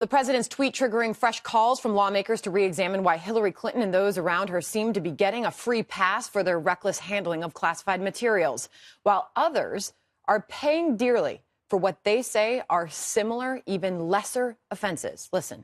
The president's tweet triggering fresh calls from lawmakers to re-examine why Hillary Clinton and those around her seem to be getting a free pass for their reckless handling of classified materials, while others are paying dearly for what they say are similar, even lesser offenses. Listen.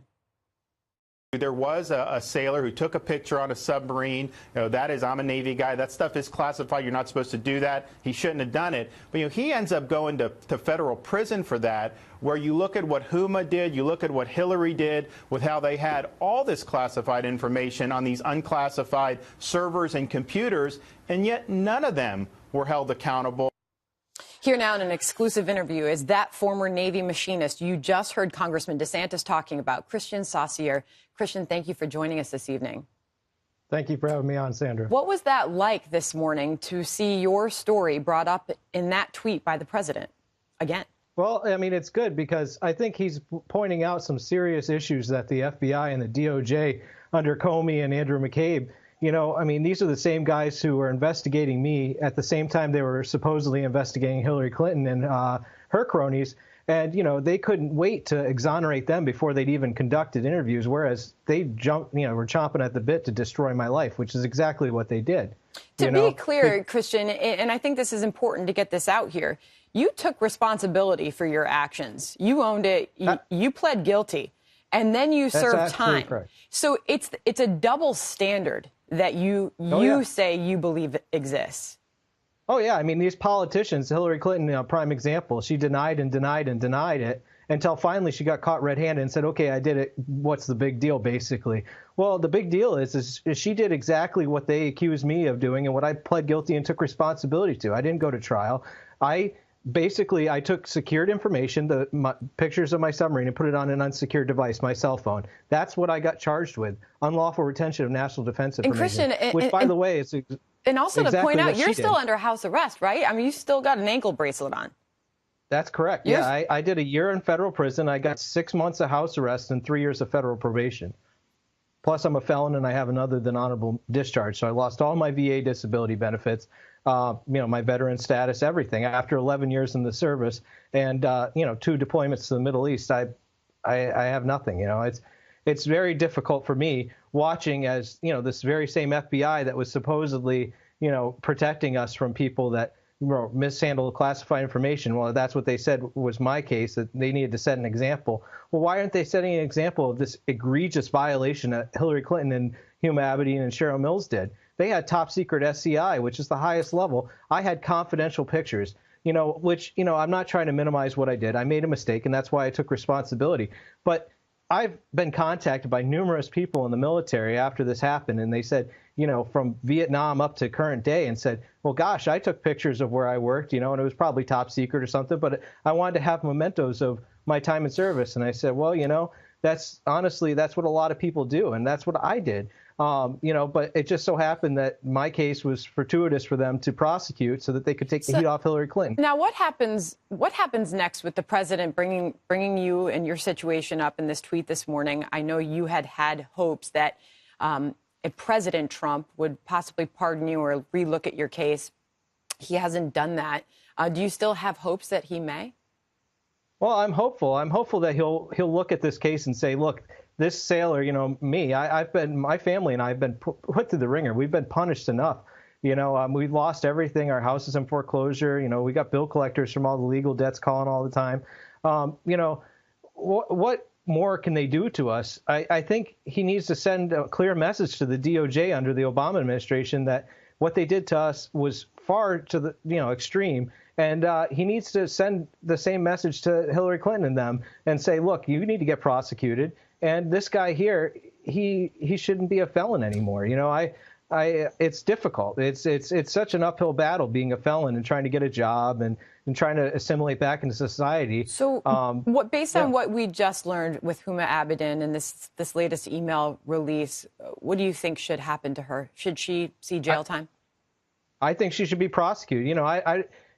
There was a sailor who took a picture on a submarine. I'm a Navy guy. That stuff is classified. You're not supposed to do that. He shouldn't have done it. But, he ends up going to federal prison for that, where you look at what Huma did, you look at what Hillary did with how they had all this classified information on these unclassified servers and computers, and yet none of them were held accountable. Here now in an exclusive interview is that former Navy machinist you just heard Congressman DeSantis talking about, Christian Saucier. Christian, thank you for joining us this evening. Thank you for having me on, Sandra. What was that like this morning to see your story brought up in that tweet by the president again? Well, I mean, it's good because I think he's pointing out some serious issues that the FBI and the DOJ under Comey and Andrew McCabe, I mean, these are the same guys who were investigating me at the same time they were supposedly investigating Hillary Clinton and her cronies. And, they couldn't wait to exonerate them before they'd even conducted interviews, whereas they were chomping at the bit to destroy my life, which is exactly what they did. To be clear, Christian, and I think this is important to get this out here, you took responsibility for your actions. You owned it. You pled guilty, and then you served time. Correct. So it's a double standard that you say you believe exists. Oh, yeah. I mean, these politicians, Hillary Clinton, prime example, she denied and denied and denied it until finally she got caught red-handed and said, OK, I did it. What's the big deal, basically? Well, the big deal is she did exactly what they accused me of doing and what I pled guilty and took responsibility to. I didn't go to trial. I took secured information, pictures of my submarine, and put it on an unsecured device, my cell phone. That's what I got charged with, unlawful retention of national defense information, which, by the way, is and also exactly to point out, you're still did. Under house arrest, right? I mean, you still got an ankle bracelet on. That's correct. Yeah, I did a year in federal prison. I got 6 months of house arrest and 3 years of federal probation. Plus, I'm a felon and I have an other than honorable discharge. So I lost all my VA disability benefits, my veteran status, everything after 11 years in the service and, 2 deployments to the Middle East. I have nothing. It's very difficult for me watching as, this very same FBI that was supposedly, protecting us from people that mishandle classified information. Well, that's what they said was my case, that they needed to set an example. Well, why aren't they setting an example of this egregious violation that Hillary Clinton and Huma Abedin and Cheryl Mills did? They had top secret SCI, which is the highest level. I had confidential pictures, which, I'm not trying to minimize what I did. I made a mistake, and that's why I took responsibility. But I've been contacted by numerous people in the military after this happened, and they said, from Vietnam up to current day, and said, well, gosh, I took pictures of where I worked, and it was probably top secret or something, but I wanted to have mementos of my time in service. And I said, well, that's what a lot of people do, and that's what I did. But it just so happened that my case was fortuitous for them to prosecute so that they could take the heat off Hillary Clinton. Now, what happens next with the president bringing you and your situation up in this tweet this morning? I know you had hopes that if President Trump would possibly pardon you or relook at your case. He hasn't done that. Do you still have hopes that he may? Well, I'm hopeful. I'm hopeful that he'll look at this case and say, look, this sailor, my family and I have been put through the ringer. We've been punished enough. We've lost everything. Our house is in foreclosure. We got bill collectors from all the legal debts calling all the time. What more can they do to us? I think he needs to send a clear message to the DOJ under the Obama administration that what they did to us was far to the extreme. And he needs to send the same message to Hillary Clinton and them and say, look, you need to get prosecuted. And this guy here, he shouldn't be a felon anymore. It's difficult. It's such an uphill battle being a felon and trying to get a job and trying to assimilate back into society. So based on what we just learned with Huma Abedin and this latest email release, what do you think should happen to her? Should she see jail time? I think she should be prosecuted.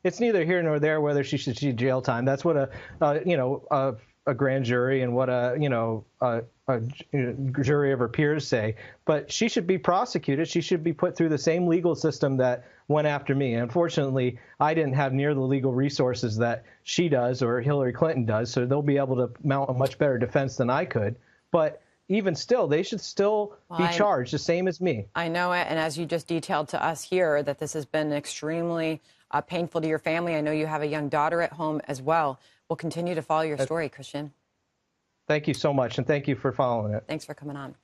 It's neither here nor there whether she should see jail time. That's what a a grand jury and what a jury of her peers say, but she should be prosecuted. She should be put through the same legal system that went after me. And unfortunately, I didn't have near the legal resources that she does or Hillary Clinton does, so they'll be able to mount a much better defense than I could. But even still, they should still be charged the same as me. I know it, and as you just detailed to us here, that this has been extremely painful to your family. I know you have a young daughter at home as well. We'll continue to follow your story, Christian. Thank you so much, and thank you for following it. Thanks for coming on.